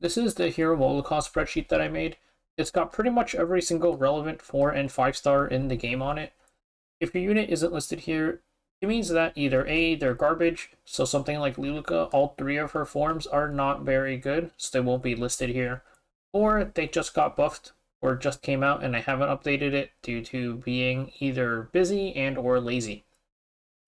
this is the hero Mola cost spreadsheet that I made. It's got pretty much every single relevant 4 and 5 star in the game on it. If your unit isn't listed here, it means that either A, they're garbage, so something like Luluka, all 3 of her forms are not very good, so they won't be listed here, or they just got buffed or just came out and I haven't updated it due to being either busy and or lazy.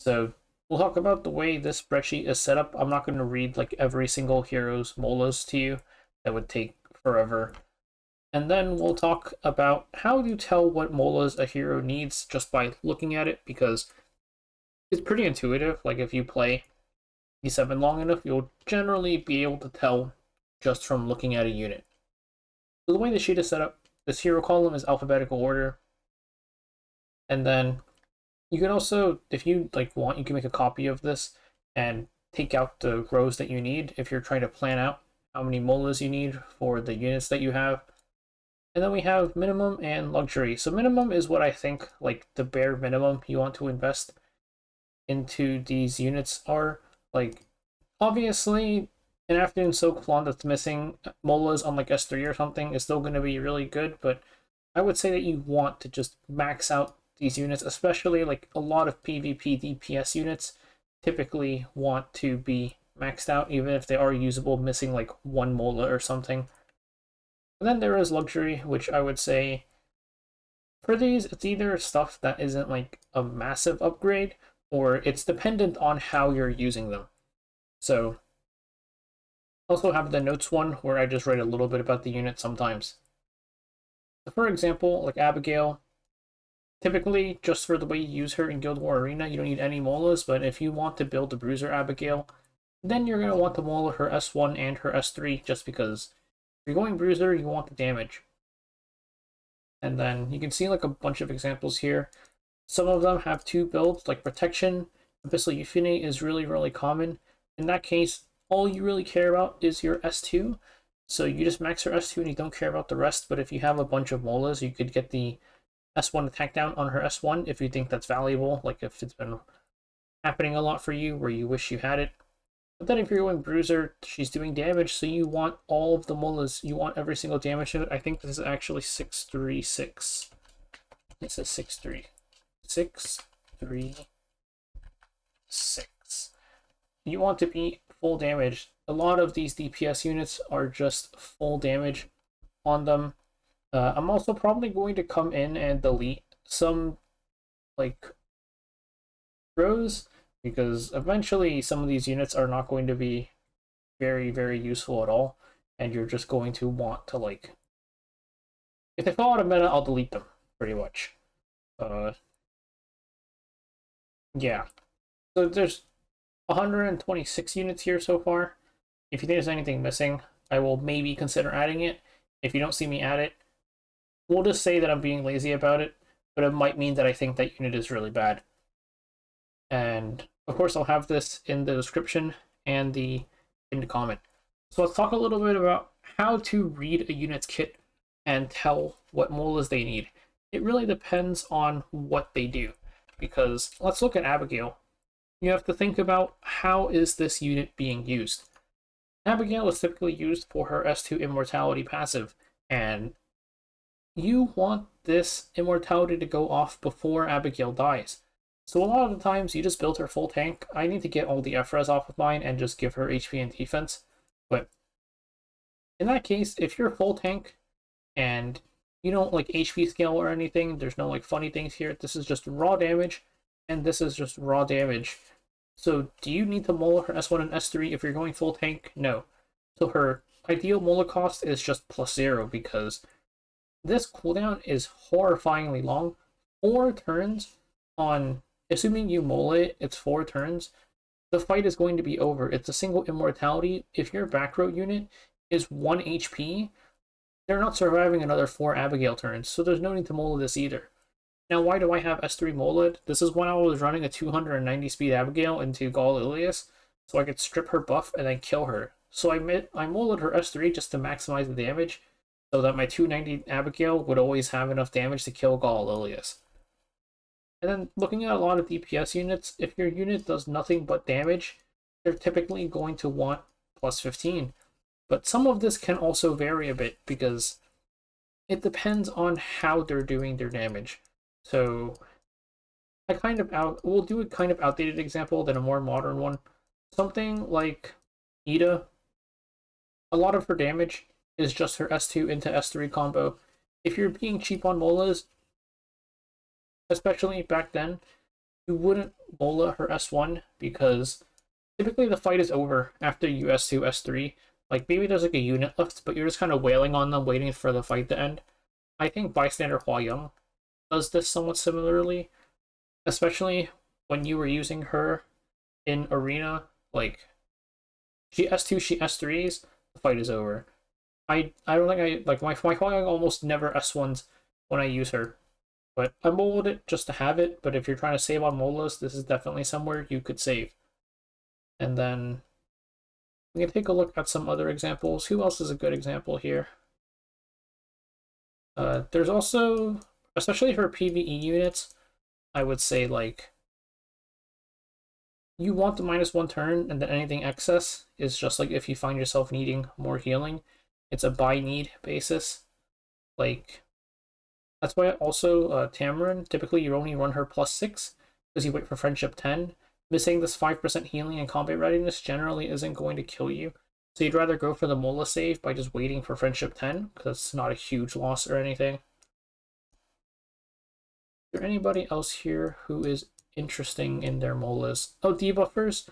So we'll talk about the way this spreadsheet is set up. I'm not going to read like every single hero's molas to you. That would take forever. And then we'll talk about how you tell what molas a hero needs just by looking at it, because it's pretty intuitive. Like if you play E7 long enough, you'll generally be able to tell just from looking at a unit. So the way the sheet is set up, this hero column is alphabetical order. And then you can also, if you like want, you can make a copy of this and take out the rows that you need if you're trying to plan out how many molas you need for the units that you have. And then we have minimum and luxury. So minimum is what I think like the bare minimum you want to invest into these units are. Like obviously an afternoon soak blonde that's missing molas on like S3 or something is still going to be really good, but I would say that you want to just max out these units, especially like a lot of PvP DPS units typically want to be maxed out, even if they are usable, missing like 1 mola or something. And then there is luxury, which I would say for these, it's either stuff that isn't like a massive upgrade, or it's dependent on how you're using them. So also have the notes one where I just write a little bit about the unit sometimes. So for example, like Abigail, typically, just for the way you use her in Guild War Arena, you don't need any molas, but if you want to build the Bruiser Abigail, then you're going to want to mola her S1 and her S3, just because if you're going Bruiser, you want the damage. And then you can see like a bunch of examples here. Some of them have 2 builds, like Protection. Abyssal Euphony is really, really common. In that case, all you really care about is your S2, so you just max her S2 and you don't care about the rest, but if you have a bunch of molas, you could get the S1 attack down on her S1 if you think that's valuable, like if it's been happening a lot for you where you wish you had it. But then if you're going Bruiser, she's doing damage, so you want all of the molas, you want every single damage of it. I think this is actually 636. It says 6-3. 6-3-6. You want to be full damage. A lot of these DPS units are just full damage on them. I'm also probably going to come in and delete some like rows, because eventually some of these units are not going to be very, very useful at all, and you're just going to want to like, if they fall out of meta, I'll delete them pretty much. Yeah. So there's 126 units here so far. If you think there's anything missing, I will maybe consider adding it. If you don't see me add it, we'll just say that I'm being lazy about it, but it might mean that I think that unit is really bad. And of course, I'll have this in the description and the comment. So let's talk a little bit about how to read a unit's kit and tell what molas they need. It really depends on what they do, because let's look at Abigail. You have to think about how is this unit being used. Abigail is typically used for her S2 immortality passive, and you want this immortality to go off before Abigail dies. So a lot of the times you just build her full tank. I need to get all the FRES off of mine and just give her HP and defense. But in that case, if you're full tank and you don't like HP scale or anything, there's no like funny things here. This is just raw damage, and this is just raw damage. So do you need to mola her S1 and S3 if you're going full tank? No. So her ideal mola cost is just +0, because this cooldown is horrifyingly long. 4 turns on, assuming you mola it, it's 4 turns. The fight is going to be over. It's a single immortality. If your back row unit is 1 HP, they're not surviving another 4 Abigail turns, so there's no need to mola this either. Now, why do I have S3 mola'd? This is when I was running a 290 speed Abigail into Gall Ilias, so I could strip her buff and then kill her. So I mola'd her S3 just to maximize the damage, so that my 290 Abigail would always have enough damage to kill Gall Ilias. And then looking at a lot of DPS units, if your unit does nothing but damage, they're typically going to want +15. But some of this can also vary a bit because it depends on how they're doing their damage. So we'll do a kind of outdated example than a more modern one. Something like Ida, a lot of her damage is just her S2 into S3 combo. If you're being cheap on Molas, especially back then, you wouldn't Mola her S1 because typically the fight is over after you S2, S3. Like maybe there's like a unit left, but you're just kind of wailing on them, waiting for the fight to end. I think Bystander Hua Young does this somewhat similarly, especially when you were using her in Arena. Like she S2, she S3s, the fight is over. I don't think my Hua Young almost never S1s when I use her. But I molded it just to have it, but if you're trying to save on Molas, this is definitely somewhere you could save. And then we can take a look at some other examples. Who else is a good example here? There's also, especially for PvE units, I would say like you want the -1 turn, and then anything excess is just like if you find yourself needing more healing, it's a by need basis. Like that's why also Tamarin, typically you only run her +6 because you wait for Friendship 10. Missing this 5% healing and combat readiness generally isn't going to kill you. So you'd rather go for the Mola save by just waiting for Friendship 10 because it's not a huge loss or anything. Is there anybody else here who is interesting in their Molas? Oh, Debuffers.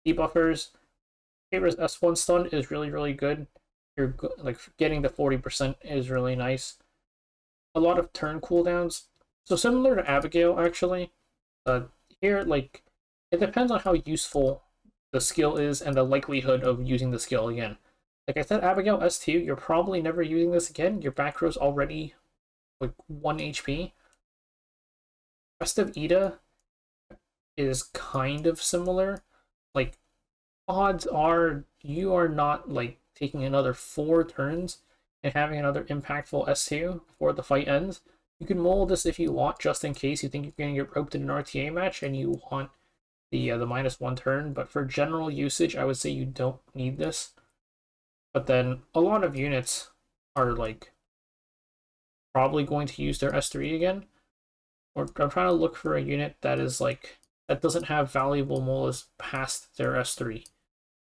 Debuffers. Favors S1 stun is really, really good. You're like getting the 40% is really nice. A lot of turn cooldowns. So similar to Abigail, actually. Here, like, it depends on how useful the skill is and the likelihood of using the skill again. Like I said, Abigail S2, you're probably never using this again. Your back row's already like 1 HP. Rest of Ida is kind of similar. Like, odds are you are not like taking another 4 turns and having another impactful S2 before the fight ends. You can mold this if you want, just in case you think you're going to get roped in an RTA match and you want the -1 turn. But for general usage, I would say you don't need this. But then a lot of units are like probably going to use their S3 again. Or I'm trying to look for a unit that is like that doesn't have valuable molas past their S3.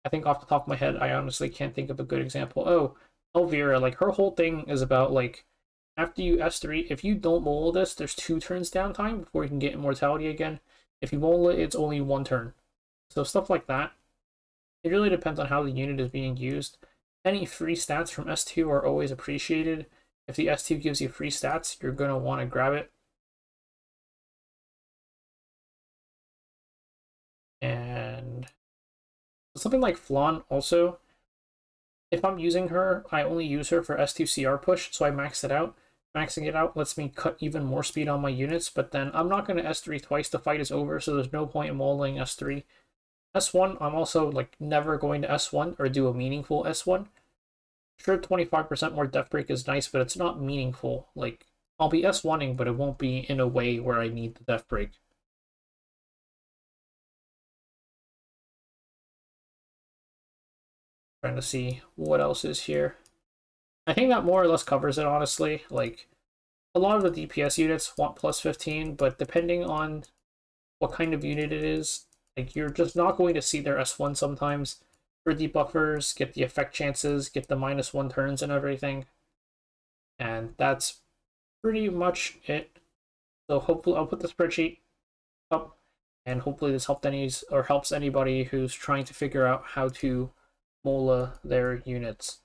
I think off the top of my head, I honestly can't think of a good example. Oh, Elvira, like her whole thing is about like after you S3, if you don't mola this, there's 2 turns downtime before you can get immortality again. If you mola it, it's only 1 turn. So stuff like that. It really depends on how the unit is being used. Any free stats from S2 are always appreciated. If the S2 gives you free stats, you're going to want to grab it. And something like Flan also, if I'm using her, I only use her for S2 CR push, so I max it out. Maxing it out lets me cut even more speed on my units, but then I'm not going to S3 twice, the fight is over, so there's no point in molding S3. S1, I'm also like never going to S1 or do a meaningful S1. Sure, 25% more death break is nice, but it's not meaningful. Like, I'll be S1ing, but it won't be in a way where I need the death break. Trying to see what else is here. I think that more or less covers it, honestly. Like, a lot of the DPS units want +15, but depending on what kind of unit it is, like, you're just not going to see their S1 sometimes. For debuffers, get the effect chances, get the -1 turns and everything. And that's pretty much it. So hopefully I'll put the spreadsheet up, and hopefully this helps anybody who's trying to figure out how to Mola their units.